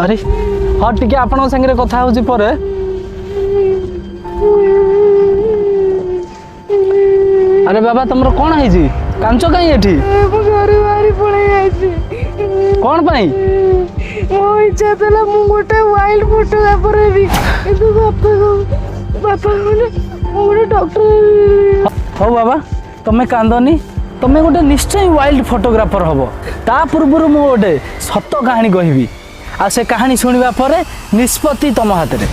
अरे हाँ टिके आपण संगे कथा होची परे अरे बाबा तुमरो कोन है जी कांचो काई एठी मो घर बाहरी पळै आइछि कोन पाई मो इच्छा तला मु गोटे वाइल्ड फोटोग्राफर हेबी किंतु बापा बोले मो गोटे डॉक्टर हो बाबा तमे कांदनी तमे गोटे निश्चय वाइल्ड फोटोग्राफर हबो ता पूर्वरु मो गोटे सत्य कहानी कहबी आ से कहानी सुनिबा परे निष्पत्ति तम हाथ रे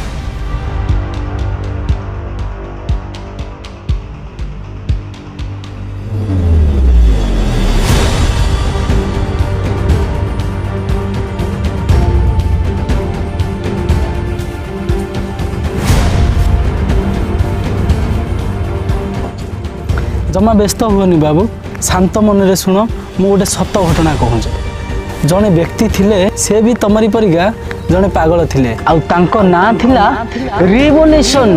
जमा व्यस्त हुअनि बाबू शांत मन रे सुनो मु गोटे सत घटना कहूँ जड़े व्यक्ति थिले से भी तमरी परिका जड़े पागल थिले आउ तांको ना थिला रिवोल्यूशन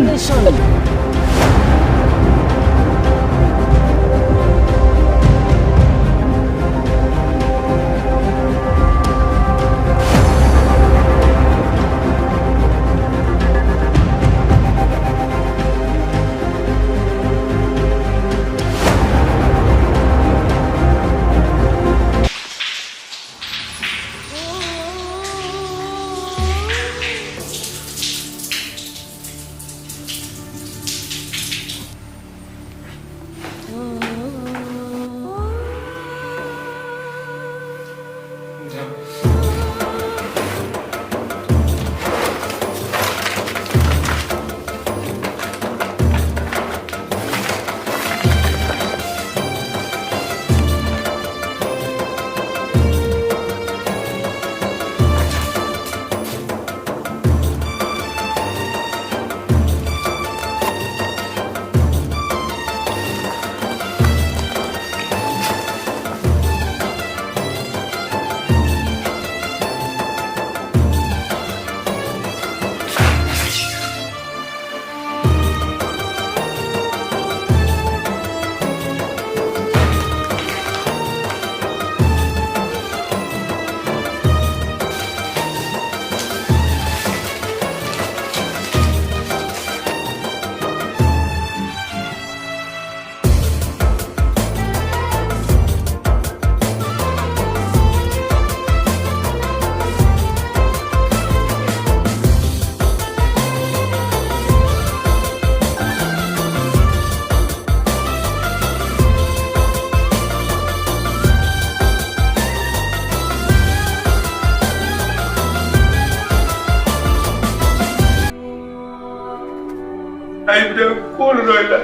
कौन रहा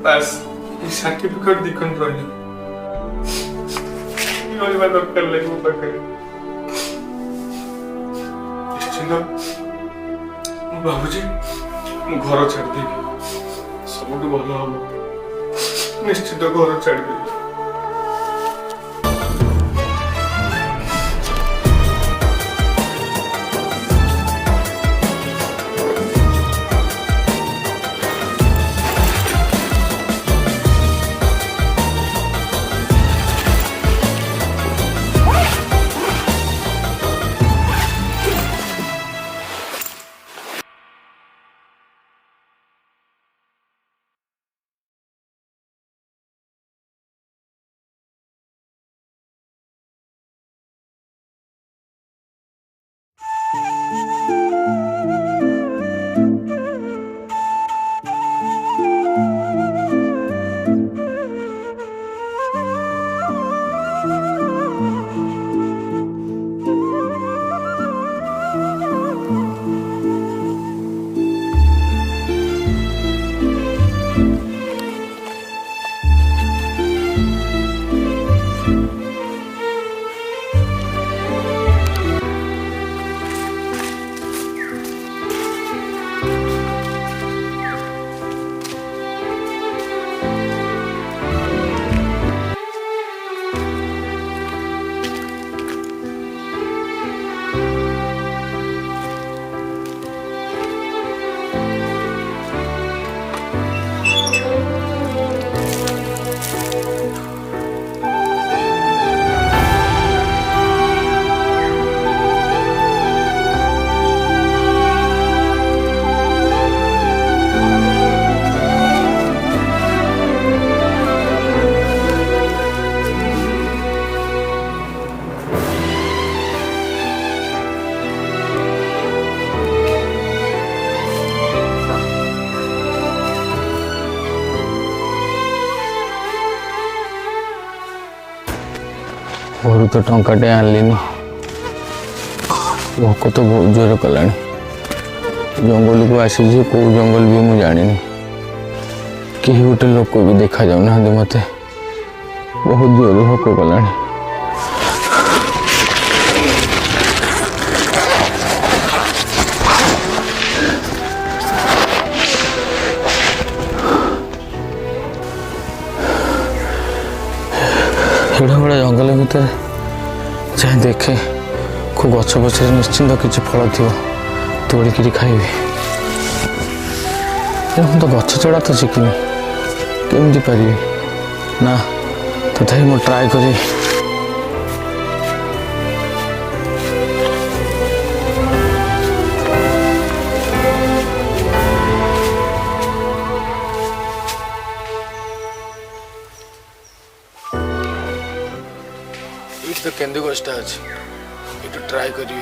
बस सर्टिफिकेट दिखन रहा दरकार लगे मो पाखे निश्चिंत भावुची घर छाड़देवी सब भल हम निश्चित घर छाड़देवी। घर तो टंकाटे आनलिनी भोक तो बहुत जोर कला जंगल को आसी कौ जंगल भी मुझे जानी कहीं गोटे लोक भी देखा जाऊना मत बहुत जोर भोक कला एड़ा बड़ा जंगल भितर जाए देखे को गछ पछरे निश्चिंत किसी फल थी तोड़िकी खाइबी मुझे तो गछ चढ़ा तो शिखिनी केमती पारि ना तथापि मैं ट्राए करी तो केंदु गछटा अच्छी ये ट्राए करी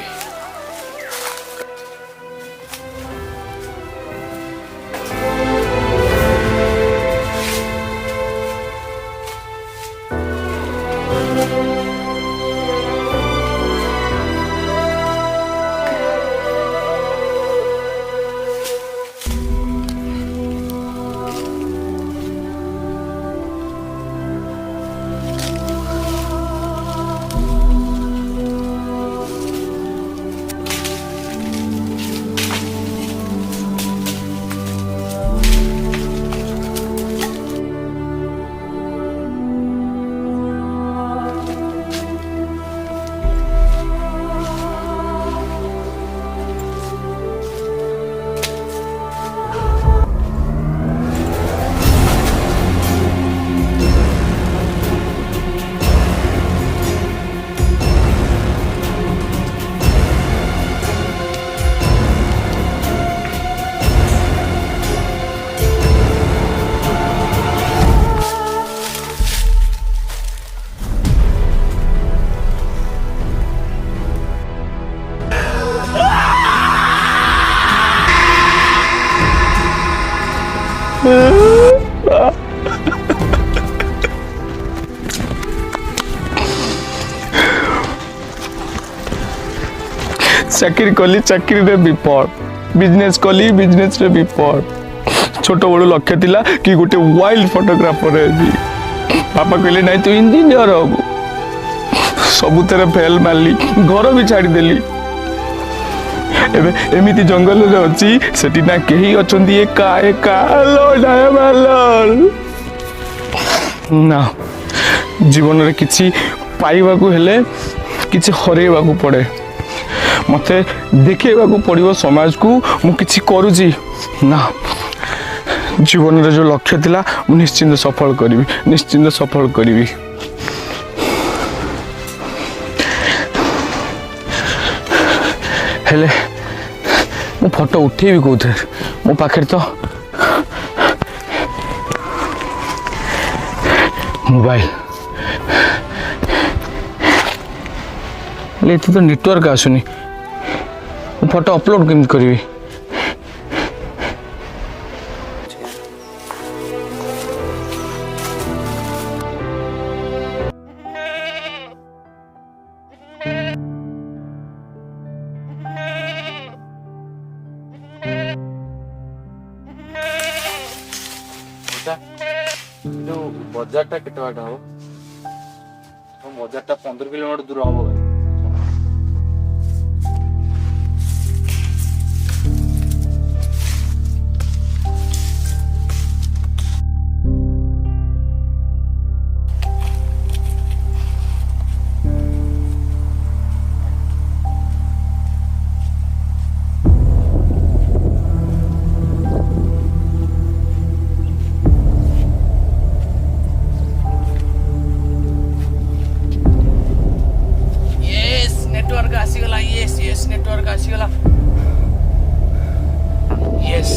चाकरी कली चाकरी रे विपद बिजनेस कली बिजनेस रे विपद छोट बड़ लक्ष्य थिला कि गोटे वाइल्ड फोटोग्राफर है पापा कहले नहीं तू इंजीनियर हो सबुतर फेल मारली घर भी छाड़ी देली एबे एमिति जंगल रे अछि सेठी ना केही अछंती एका एका लोडाय मालर ना जीवन रे किछि पाइबा को हेले किछि हरेबा को पड़े मते देखेबा को पड़िबो समाज को मु किछि करूची ना जीवन रे जो लक्ष्य थिला मु निश्चिंत सफल करिवि निश्चिंत सफल करिवि हेले मु फोटो उठेबी कोथे मो पाखे तो मोबाइल ले तो नेटवर्क आसुनी फोटो अपलोड केमती करी बजार टा केते बाटा हो बजार टा 15 किलोमीटर दूर हो भाई नेटवर्क आसीगला यस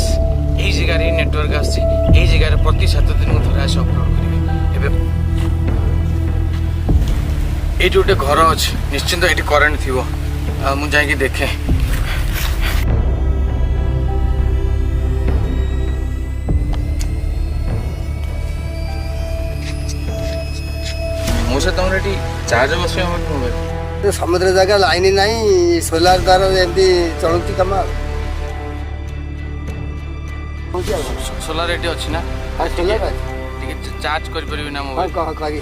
एई जगह रे नेटवर्क आसी एई जगह रे प्रति 7 दिन में थोड़ा से अपलोड करिवे एबे एई जोटे घर अछि निश्चिंत एटी करंट थिवो मु जाई के देखे ପଇସା ତମର ଏଠି ଚାର୍ଜ ବସିବ ଆମର ମୋବାଇଲ। ସମୁଦ୍ର ଜାଗା ଲାଇନ ନାହିଁ ସୋଲାର ଦ୍ୱାରା ଏମିତି ଚଳୁଛି କାମ ଆଉ। ସୋଲାର ଏଠି ଅଛି ନା? ଟିକେ ଚାର୍ଜ କରିପାରିବି ନା ମୋବାଇଲ? କରି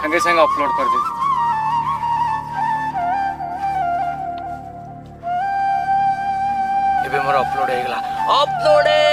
संगे संगे अपलोड कर दे। एबे मोर अपलोड हो गला। अपलोडेड।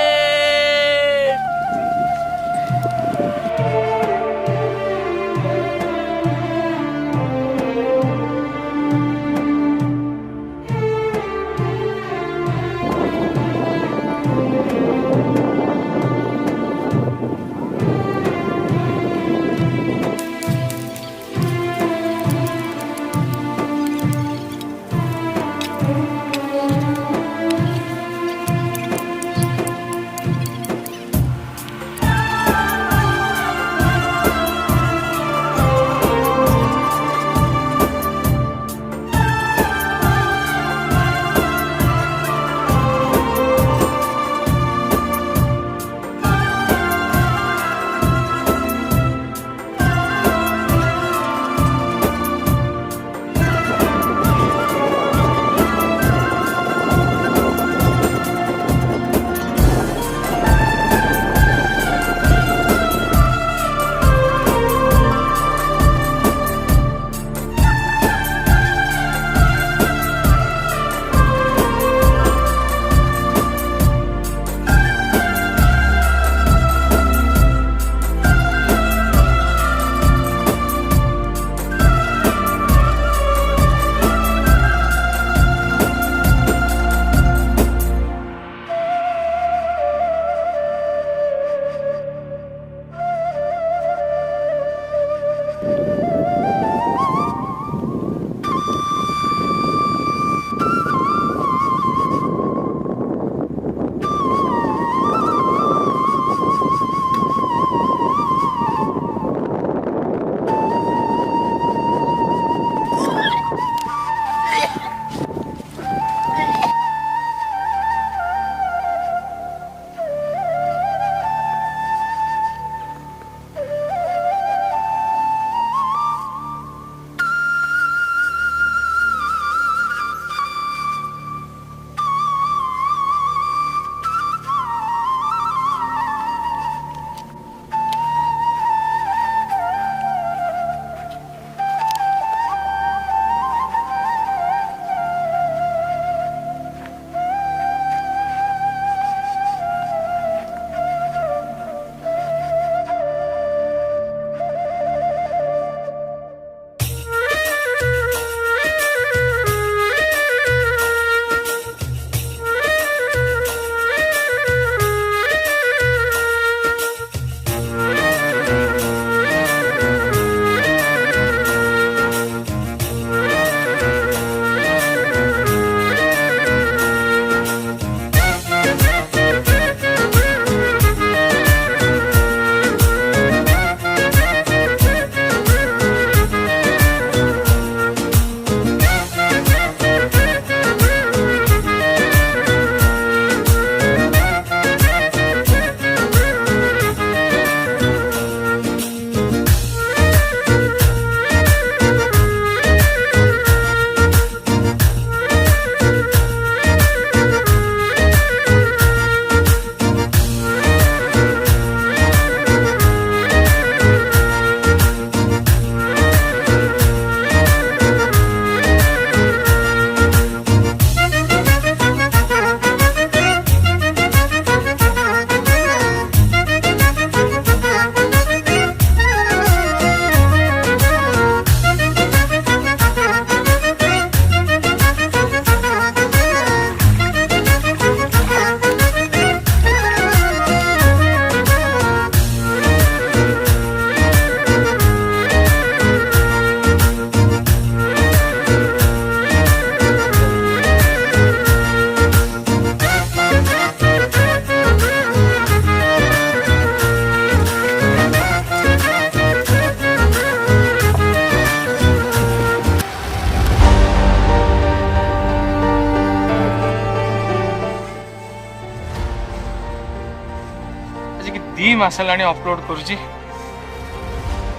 आज की 2 मास लानी अपलोड करूची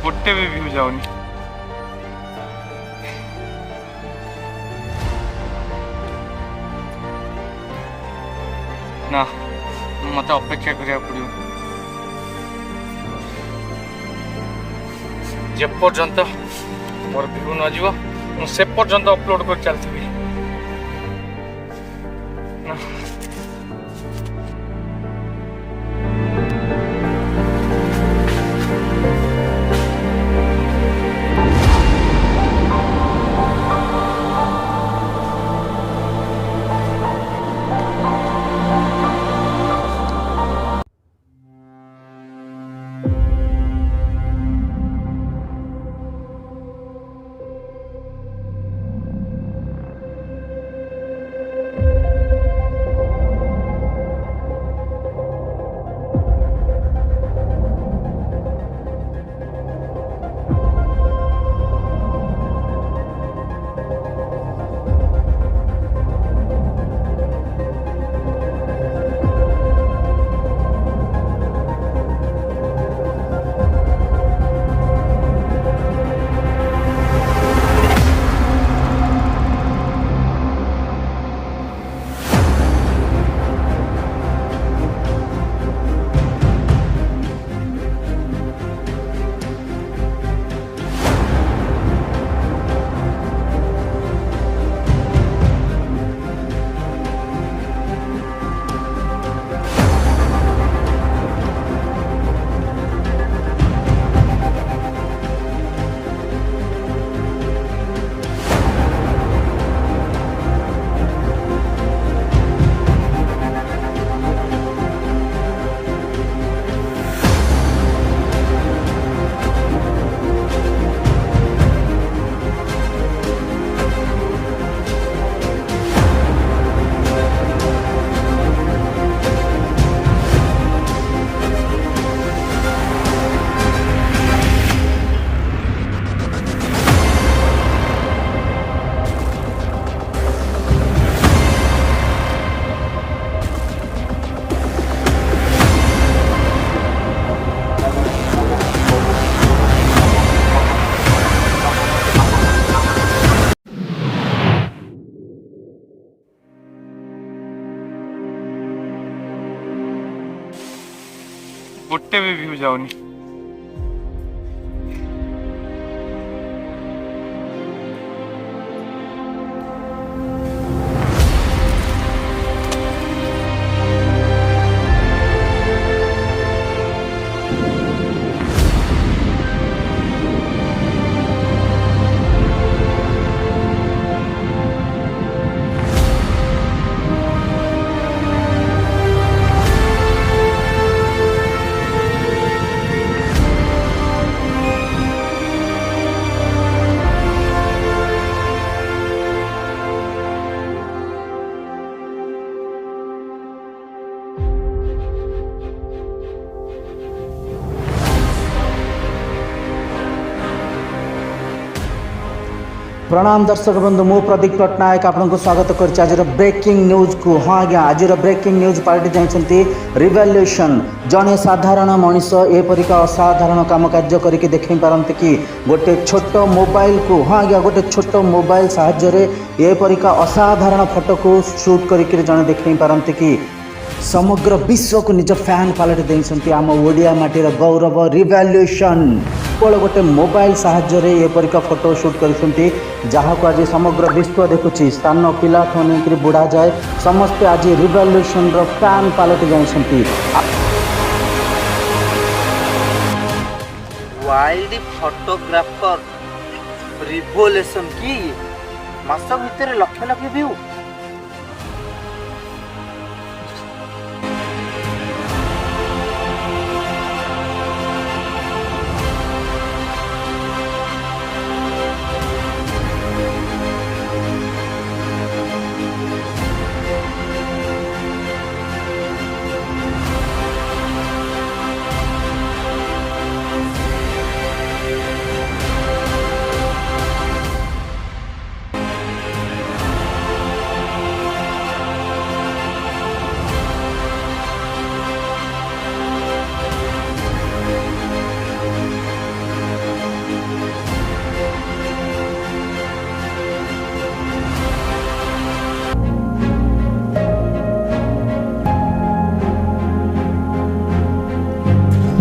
गोटे भी व्यू जाउनी ना मत अपेक्षा करिया पड़ियो जे पर्यंत मोर व्यू न जीव से पर्यंत अपलोड कर चलती ना गोटे भी व्यू जाउनी प्रणाम दर्शक बंधु मु प्रदीप पट्टनायक आपको स्वागत कर आज ब्रेकिंग न्यूज को। हाँ आज्ञा आज ब्रेकिंग न्यूज पार्टी जाइछंती रिवोल्यूशन जड़े साधारण मनीष एपरिका असाधारण काम कार्य करके देख पारती कि गोटे छोट मोबाइल को। हाँ आज्ञा गोटे छोट मोबाइल साहाय्य एपरिका असाधारण फोटो को शूट करके जड़े देख पारती कि समग्र विश्व को निज फैन पालट देइछंती आम ओडिया माटीर गौरव रिवोल्यूशन केवल गोटे मोबाइल साहाय्य एपरिका फोटो शूट करछंती जहाँ को आज समग्र विश्व देखुची स्थान पिला ठो बुढ़ा जाए समस्ते आज रिवोल्यूशन रो फैन पालट जाइछंती। वाइल्ड फोटोग्राफर रिवोल्यूशन की मास भितर लक्ष लक्ष व्यू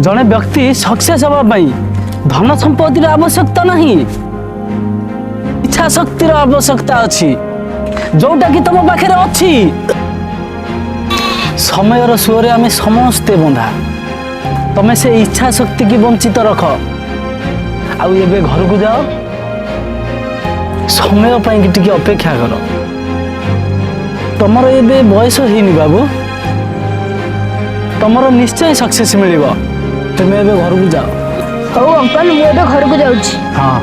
ଜଣେ ବ୍ୟକ୍ତି ସକ୍ସେସ୍ ହେବା ପାଇଁ ଧନ ସମ୍ପତ୍ତିର ଆବଶ୍ୟକତା ନାହିଁ, ଇଚ୍ଛା ଶକ୍ତିର ଆବଶ୍ୟକତା ଅଛି, ଯୋଉଟା କି ତମ ପାଖରେ ଅଛି। ସମୟର ସୁଅରେ ଆମେ ସମସ୍ତେ ବନ୍ଧା। ତମେ ସେ ଇଚ୍ଛା ଶକ୍ତି କି ବଞ୍ଚିତ ରଖ। ଆଉ ଏବେ ଘରକୁ ଯାଅ, ସମୟ ପାଇଁ ଟିକେ ଅପେକ୍ଷା କର। ତମର ଏବେ ବୟସ ହେଇନି ବାବୁ, ତମର ନିଶ୍ଚୟ ସକ୍ସେସ୍ ମିଳିବ। ତୁମେ ଏବେ ଘରକୁ ଯାଅ। ହଉ ଅଙ୍କଲ, ମୁଁ ଏବେ ଘରକୁ ଯାଉଛି। ହଁ।